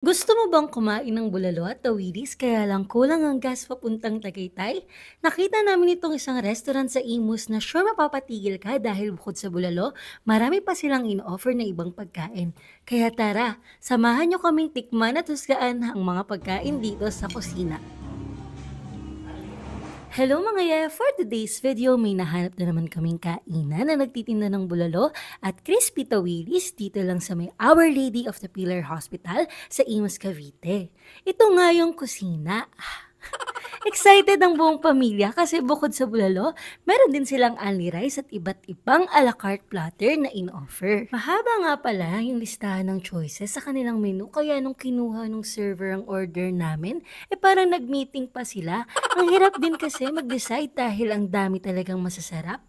Gusto mo bang kumain ng bulalo at tawilis kaya lang kulang ang gas papuntang Tagaytay? Nakita namin itong isang restaurant sa Imus na sure mapapatigil ka dahil bukod sa bulalo, marami pa silang in-offer na ibang pagkain. Kaya tara, samahan nyo kaming tikman at husgaan ang mga pagkain dito sa kusina. Hello mga yaya! For today's video, may nahanap na naman kaming kainan na nagtitinda ng bulalo at crispy tawilis dito lang sa may Our Lady of the Pillar Hospital sa Imus, Cavite. Ito nga yung kusina. Excited ang buong pamilya kasi bukod sa bulalo, meron din silang only rice at iba't ibang a la carte platter na in-offer. Mahaba nga pala yung listahan ng choices sa kanilang menu kaya nung kinuha nung server ang order namin, parang nag-meeting pa sila. Ang hirap din kasi mag-decide dahil ang dami talagang masasarap.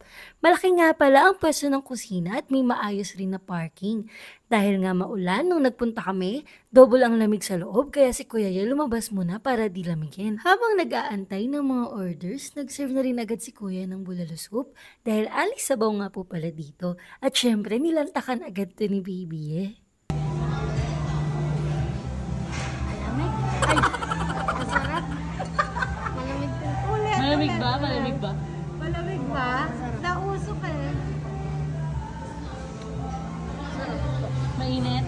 Malaki nga pala ang pwesto ng kusina at may maayos rin na parking. Dahil nga maulan, nung nagpunta kami, double ang lamig sa loob kaya si Kuya Ye lumabas muna para di lamigin. Habang nag-aantay ng mga orders, nag-serve na rin agad si Kuya ng bulalo soup dahil alis sabaw nga po pala dito. At syempre, nilantakan agad to ni Baby Ye. Malamig. Ay, masarap. Malamig din. Ulit, Malamig ba? ulit. Malamig ba? Malamig ba? Nausok eh. Mainit?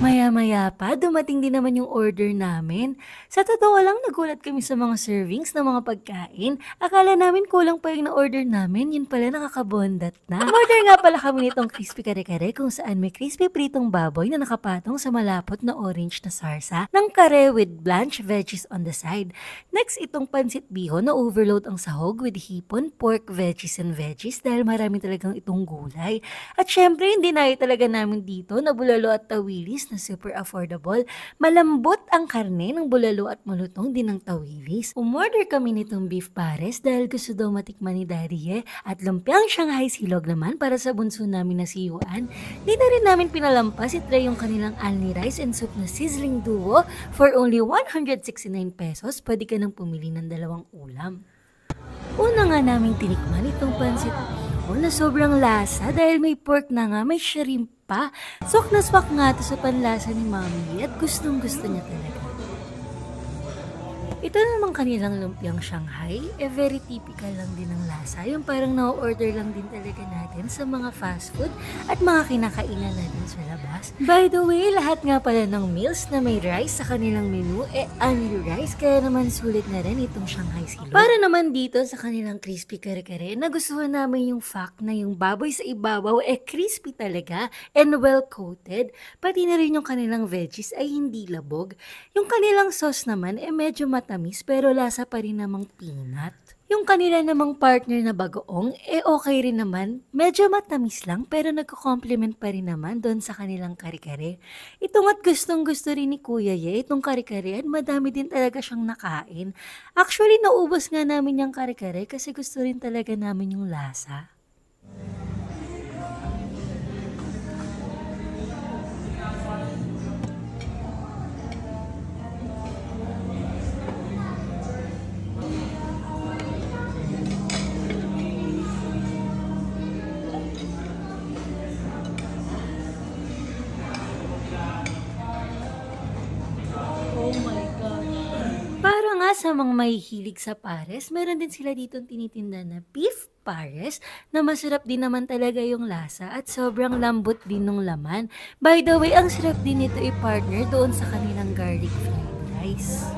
Maya-maya pa, dumating din naman yung order namin. Sa totoo lang, nagulat kami sa mga servings ng mga pagkain. Akala namin kulang pa yung na-order namin, yun pala nakakabondat na. Order nga pala kami nitong crispy kare-kare kung saan may crispy pritong baboy na nakapatong sa malapot na orange na sarsa ng kare with blanched veggies on the side. Next, itong pansit bihon na overload ang sahog with hipon, pork, veggies and veggies dahil marami talagang itong gulay. At syempre, hindi na talaga namin dito na bulalo at tawilis na super affordable. Malambot ang karne ng bulalo at malutong din ng tawilis. Umorder kami nitong beef pares dahil gusto daw matikman ni Daddy Ye at lumpiang Shanghai silog naman para sa bunso namin na si Yuan. Di na rin namin pinalampas itry yung kanilang only rice and soup na sizzling duo for only 169 pesos. Pwede ka nang pumili ng dalawang ulam. Una nga namin tinikman itong pansit bihon na sobrang lasa dahil may pork na nga, may shrimp pa. Swak na swak nga to sa panlasa ni Mami at gustong gusto niya talaga. Ito naman kanilang lumpiang Shanghai, very typical lang din ng lasa. Yung parang na-order lang din talaga natin sa mga fast food at mga kinakainan natin sa labas. By the way, lahat nga pala ng meals na may rice sa kanilang menu, only rice, kaya naman sulit na rin itong Shanghai silog. Para naman dito sa kanilang crispy kare-kare, nagustuhan namin yung fact na yung baboy sa ibabaw crispy talaga and well-coated. Pati na rin yung kanilang veggies ay hindi labog. Yung kanilang sauce naman medyo matamis pero lasa pa rin namang peanut. Yung kanila namang partner na bagoong, okay rin naman. Medyo matamis lang pero nagko-complement pa rin naman doon sa kanilang kare-kare. Ito nga't gustong gusto rin ni Kuya Ye, itong kare-kare at madami din talaga siyang nakain. Actually, naubos nga namin yung kare-kare kasi gusto rin talaga namin yung lasa. Para nga sa mga mahihilig sa pares, meron din sila dito tinitinda na beef pares na masarap din naman talaga yung lasa at sobrang lambot din ng laman. By the way, ang sarap din nito i-partner doon sa kanilang garlic fried rice.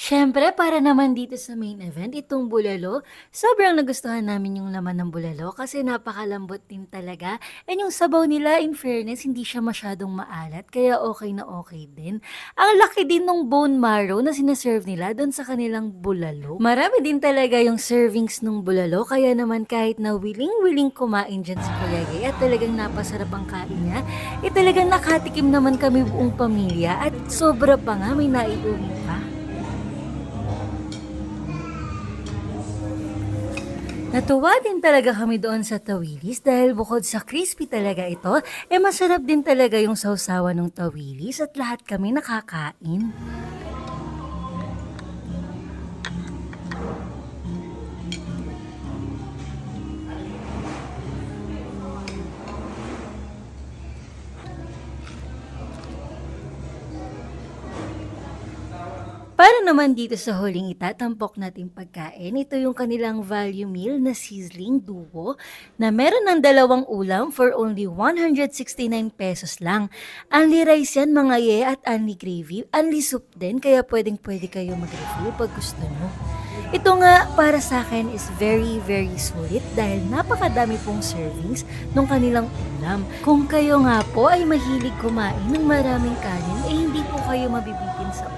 Siyempre, para naman dito sa main event, itong bulalo, sobrang nagustuhan namin yung laman ng bulalo kasi napakalambot din talaga. And yung sabaw nila, in fairness, hindi siya masyadong maalat, kaya okay na okay din. Ang laki din ng bone marrow na sinaserve nila doon sa kanilang bulalo. Marami din talaga yung servings ng bulalo, kaya naman kahit na willing-willing kumain dyan si Kuya Ye at talagang napasarap ang kain niya, talagang nakatikim naman kami buong pamilya at sobra pa nga may naiuwi pa. Natuwa din talaga kami doon sa tawilis dahil bukod sa crispy talaga ito, masarap din talaga yung sausawan ng tawilis at lahat kami nakakain. Para naman dito sa huling itatampok nating pagkain, ito yung kanilang value meal na sizzling duo na meron ng 2 ulam for only 169 pesos lang. Only rice yan mga ye at only gravy, only soup din kaya pwede kayo mag-review pag gusto nyo. Ito nga para sa akin is very sulit dahil napakadami pong servings ng kanilang ulam. Kung kayo nga po ay mahilig kumain ng maraming kanin, hindi po kayo mabibitin sa ulam.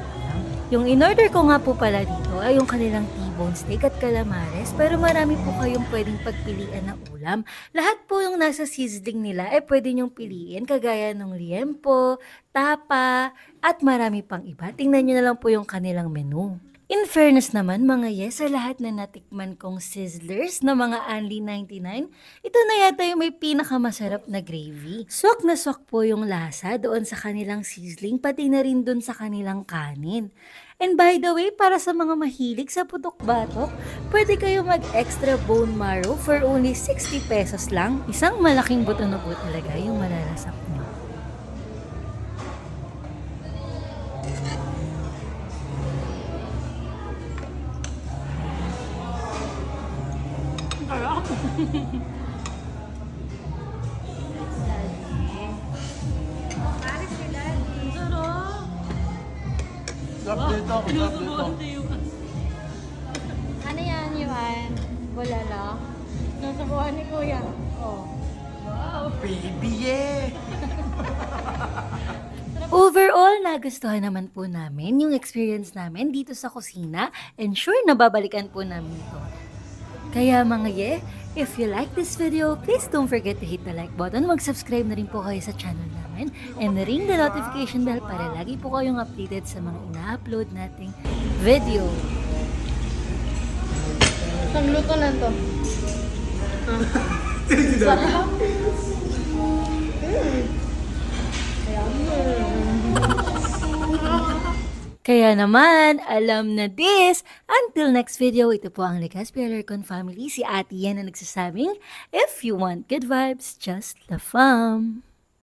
Yung in-order ko nga po pala dito ay yung kanilang T-bone steak at calamares pero marami po kayong pwedeng pagpilian ng ulam. Lahat po yung nasa sizzling nila ay pwede nyong piliin kagaya ng liempo, tapa at marami pang iba. Tingnan nyo na lang po yung kanilang menu. In fairness naman mga yes, sa lahat na natikman kong sizzlers na mga only 99, ito na yata yung may pinakamasarap na gravy. Swak na swak po yung lasa doon sa kanilang sizzling, pati na rin doon sa kanilang kanin. And by the way, para sa mga mahilig sa putok-batok, pwede kayo mag-extra bone marrow for only 60 pesos lang. Isang malaking buto na po talaga yung malalasak nyo. Paris si Daddy. Sarap dito, sarap dito. Ano yan, Yuan? Bulalo? Nasubuhan ni Kuya. Oh. Baby, yeah! Overall, nagustuhan naman po namin yung experience namin dito sa kusina and sure nababalikan po namin ito. Kaya mga ye, if you like this video, please don't forget to hit the like button, mag-subscribe na rin po kayo sa channel namin and ring the notification bell para lagi po kayong updated sa mga ina-upload nating video. Saan luto na to? Sarap. Kaya naman, alam na this. Until next video, ito po ang Legazpi Alarcon family, si Ate Yen na nagsasabing, if you want good vibes, just the fam.